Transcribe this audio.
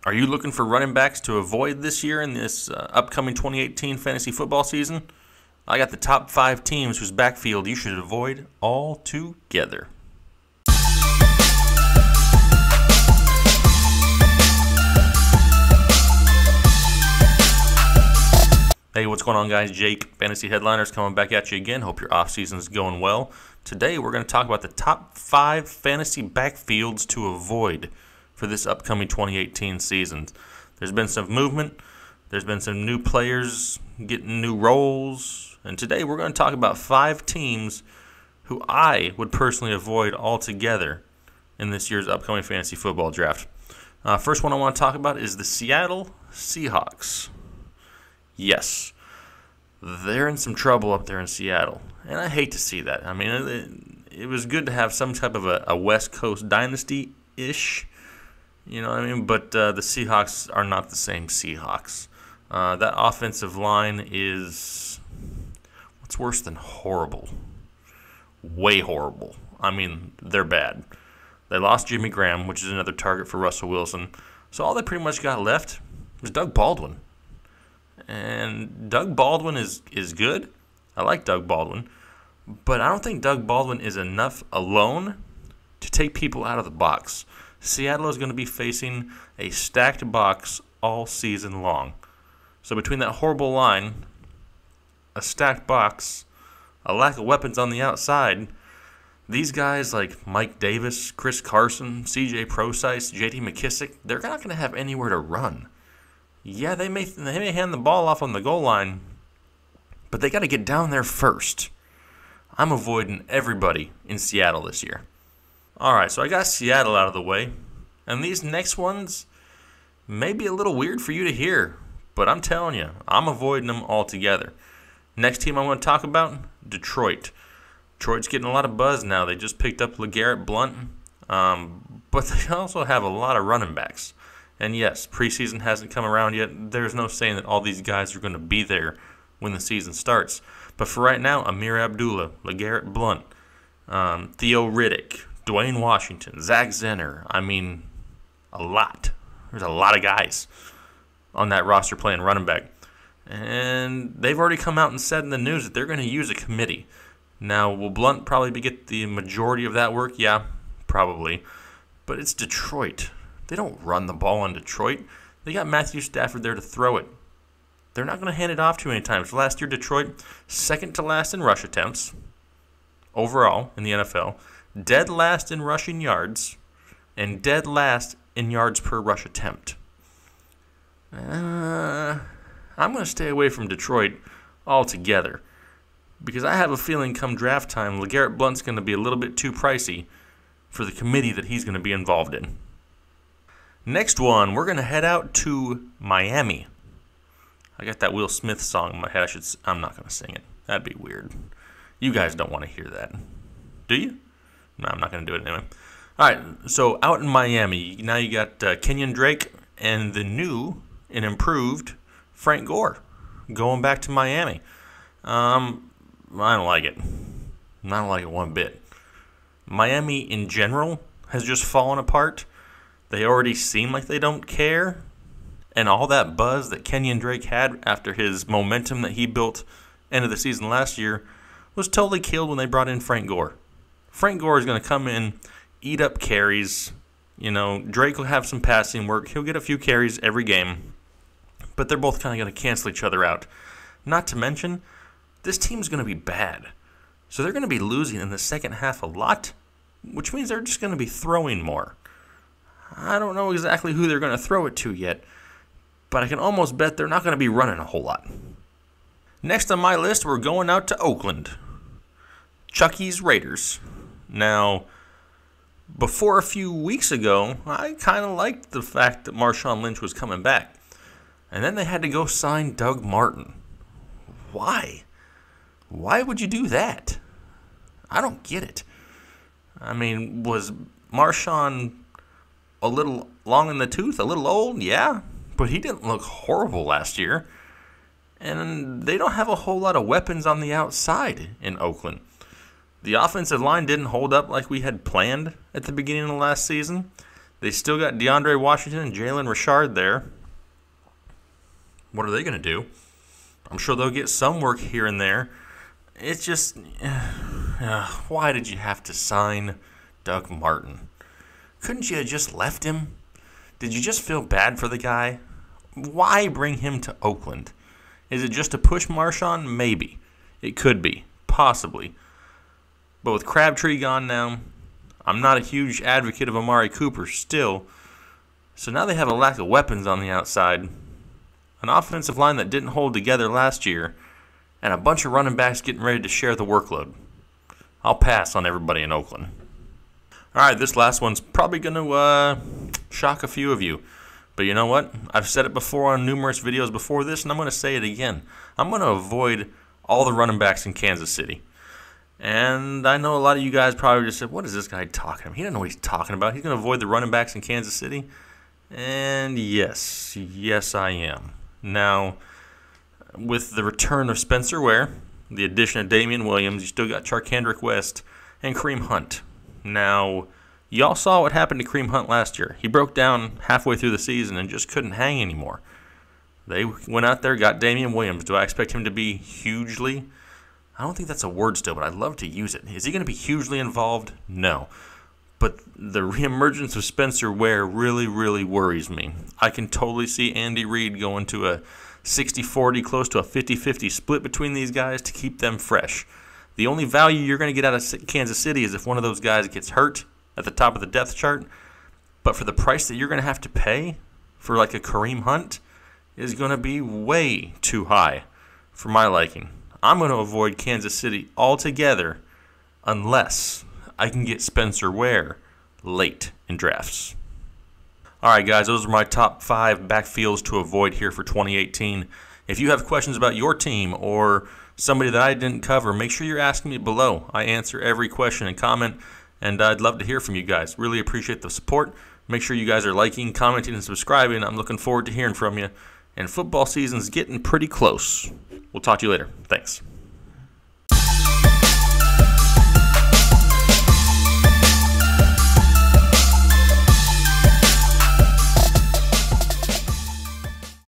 Are you looking for running backs to avoid this year in this upcoming 2018 fantasy football season? I got the top 5 teams whose backfield you should avoid altogether. Hey, what's going on, guys? Jake, Fantasy Headliners, coming back at you again. Hope your off-season is going well. Today, we're going to talk about the top 5 fantasy backfields to avoid for this upcoming 2018 season. There's been some movement. There's been some new players getting new roles. And today, we're going to talk about 5 teams who I would personally avoid altogether in this year's upcoming fantasy football draft. First one I want to talk about is the Seattle Seahawks. Yes, they're in some trouble up there in Seattle, and I hate to see that. I mean, it was good to have some type of a West Coast dynasty-ish, you know what I mean? But the Seahawks are not the same Seahawks. That offensive line is, what's worse than horrible? Way horrible. I mean, they're bad. They lost Jimmy Graham, which is another target for Russell Wilson. So all they pretty much got left was Doug Baldwin. And Doug Baldwin is good. I like Doug Baldwin. But I don't think Doug Baldwin is enough alone to take people out of the box. Seattle is going to be facing a stacked box all season long. So between that horrible line, a stacked box, a lack of weapons on the outside, these guys like Mike Davis, Chris Carson, C.J. Prosise, J.D. McKissick, they're not going to have anywhere to run. Yeah, they may hand the ball off on the goal line, but they got to get down there first. I'm avoiding everybody in Seattle this year. All right, so I got Seattle out of the way, and these next ones may be a little weird for you to hear, but I'm telling you, I'm avoiding them altogether. Next team I want to talk about, Detroit. Detroit's getting a lot of buzz now. They just picked up LeGarrette Blount, but they also have a lot of running backs. And yes, preseason hasn't come around yet. There's no saying that all these guys are going to be there when the season starts. But for right now, Amir Abdullah, LeGarrette Blount, Theo Riddick, Dwayne Washington, Zach Zenner. I mean, a lot. There's a lot of guys on that roster playing running back. And they've already come out and said in the news that they're going to use a committee. Now, will Blount probably get the majority of that work? Yeah, probably. But it's Detroit. They don't run the ball in Detroit. They got Matthew Stafford there to throw it. They're not going to hand it off to any times. Last year, Detroit, second to last in rush attempts overall in the NFL, dead last in rushing yards, and dead last in yards per rush attempt. I'm going to stay away from Detroit altogether because I have a feeling come draft time, LeGarrette Blount's going to be a little bit too pricey for the committee that he's going to be involved in. Next one, we're going to head out to Miami. I got that Will Smith song in my head. I'm not going to sing it. That'd be weird. You guys don't want to hear that. Do you? No, I'm not going to do it anyway. All right, so out in Miami, now you got Kenyon Drake and the new and improved Frank Gore going back to Miami. I don't like it. I don't like it one bit. Miami in general has just fallen apart. They already seem like they don't care. And all that buzz that Kenyon Drake had after his momentum that he built end of the season last year was totally killed when they brought in Frank Gore. Frank Gore is going to come in, eat up carries. You know, Drake will have some passing work. He'll get a few carries every game. But they're both kind of going to cancel each other out. Not to mention, this team's going to be bad. So they're going to be losing in the second half a lot, which means they're just going to be throwing more. I don't know exactly who they're going to throw it to yet, but I can almost bet they're not going to be running a whole lot. Next on my list, we're going out to Oakland. Chucky's Raiders. Now, before a few weeks ago, I kind of liked the fact that Marshawn Lynch was coming back. And then they had to go sign Doug Martin. Why? Why would you do that? I don't get it. I mean, was Marshawn a little long in the tooth, a little old? Yeah, but he didn't look horrible last year. And they don't have a whole lot of weapons on the outside in Oakland. The offensive line didn't hold up like we had planned at the beginning of last season. They still got DeAndre Washington and Jalen Richard there. What are they going to do? I'm sure they'll get some work here and there. It's just, why did you have to sign Doug Martin? Couldn't you have just left him? Did you just feel bad for the guy? Why bring him to Oakland? Is it just to push Marshawn? Maybe. It could be. Possibly. But with Crabtree gone now, I'm not a huge advocate of Amari Cooper still. So now they have a lack of weapons on the outside. An offensive line that didn't hold together last year. And a bunch of running backs getting ready to share the workload. I'll pass on everybody in Oakland. All right, this last one's probably going to shock a few of you. But you know what? I've said it before on numerous videos before this, and I'm going to say it again. I'm going to avoid all the running backs in Kansas City. And I know a lot of you guys probably just said, what is this guy talking about? He doesn't know what he's talking about. He's going to avoid the running backs in Kansas City? And yes, I am. Now, with the return of Spencer Ware, the addition of Damian Williams, you still got Charkandrick West and Kareem Hunt. Now, y'all saw what happened to Kareem Hunt last year. He broke down halfway through the season and just couldn't hang anymore. They went out there, got Damian Williams. Do I expect him to be hugely? I don't think that's a word still, but I'd love to use it. Is he going to be hugely involved? No. But the reemergence of Spencer Ware really, really worries me. I can totally see Andy Reid going to a 60-40, close to a 50-50 split between these guys to keep them fresh. The only value you're going to get out of Kansas City is if one of those guys gets hurt at the top of the depth chart. But for the price that you're going to have to pay for like a Kareem Hunt is going to be way too high for my liking. I'm going to avoid Kansas City altogether unless I can get Spencer Ware late in drafts. All right, guys, those are my top 5 backfields to avoid here for 2018. If you have questions about your team or somebody that I didn't cover, make sure you're asking me below. I answer every question and comment, and I'd love to hear from you guys. Really appreciate the support. Make sure you guys are liking, commenting, and subscribing. I'm looking forward to hearing from you. And football season's getting pretty close. We'll talk to you later. Thanks.